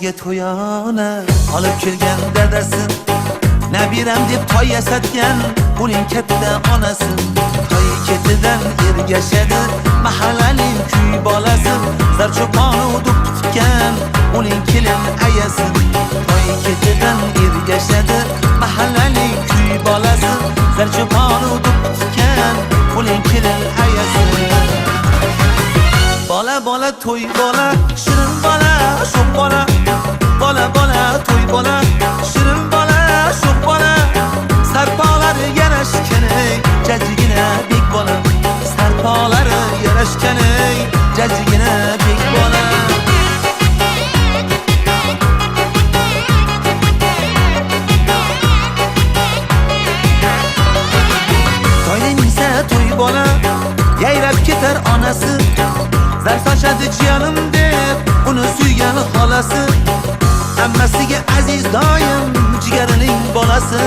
ko'chaga to'yona olib kelgan dadasi, nabiram deb toy yasatgan uning katta onasi. Toy ketidan ergashadi mahallaning kuy bolasi, zarcho'poni udib tutgan uning kelin ayasi. Toy ketidan ergashadi mahallaning kuy bolasi, zarcho'poni udib tutgan uning kelin ayasi. Bola bola to'y bola, shirin bola, sho'x bola. Bola bola to'y bola, shirin bola, sho'x bola. Sarpolari yarashgan ey, jajjigina bek bola. Sarpolari yarashgan ey, jajjigina bek bola. To'ylansa to'y bola, yayrab ketar onasi. Zar sochadi jiyanim deb uni suygan xolasi. Hammasiga aziz doim jigarining bolasi.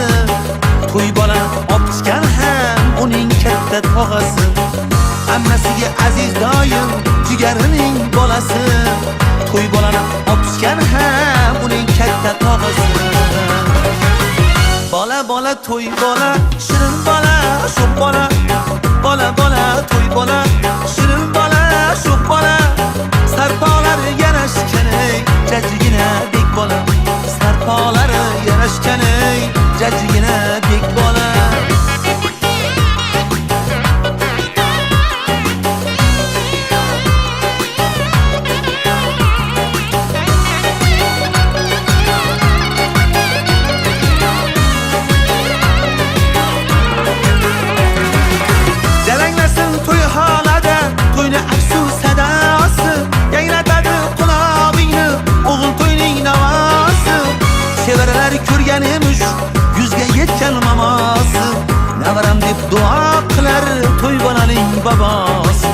To'y bola opchigan ham uning katta tog'asi. Hammasiga aziz doim jigarining bolasi. To'y bolani opchigan ham uning katta tog'asi. Bola bola to'y bola, shirin bola, sho'x bola. Bola bola to'y bola, shirin bola, sho'x bola. Sarpolari yarashgan ey, jajjigina bek bola. Sarpolari yarashgan ey, jajjigina bek bola. Jalanglasin to'y holada, to'yni afsus sadosi. Yanglatadi qulog'ingni o'g'il to'yning navosi. Chevaralar ko'rgan emish yuzga yetgan mamosi. Navaram deb duo qilar to'y bolaning bobosi.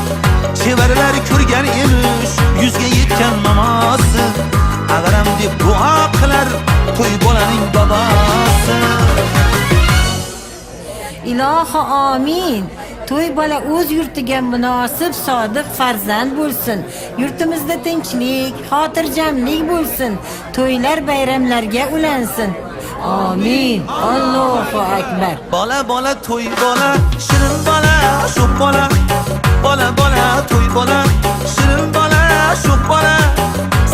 Chevaralar ko'rgan emish yuzga yetgan mamosi. Navaram deb duo qilar to'y bolaning bobosi. Ilohi amin. To'y bola o'z yurtiga munosib sodiq farzand bo'lsin. Yurtimizda tinchlik, xotirjamlik bo'lsin. To'ylar bayramlarga ulansin. Amin. Allohu akbar. Bola bola to'y bola, shirin bola, sho'x bola. Bola bola to'y bola, shirin bola, sho'x bola.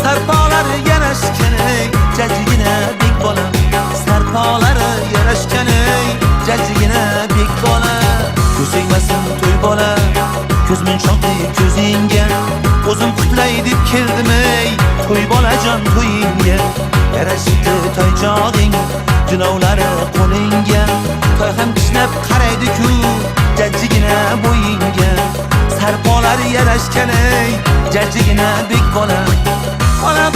Sarpolari yarashgan ey, jajjigina bek bola. Sarpolari yarashgan ey, jajjigina bek bola. Ko'zingmasin to'y bola, ko'zmunchoqli ko'zingga. O'zim qutlay deb keldim ey, to'y bolajon to'yingga. Yarashibdi toychog'ing, jinovlari qo'lingga. Toy ham kishnab qaraydi-ku, jajjigina bo'yingga. Sarpolari yarashgan ey, jajjigina bek bola. Bola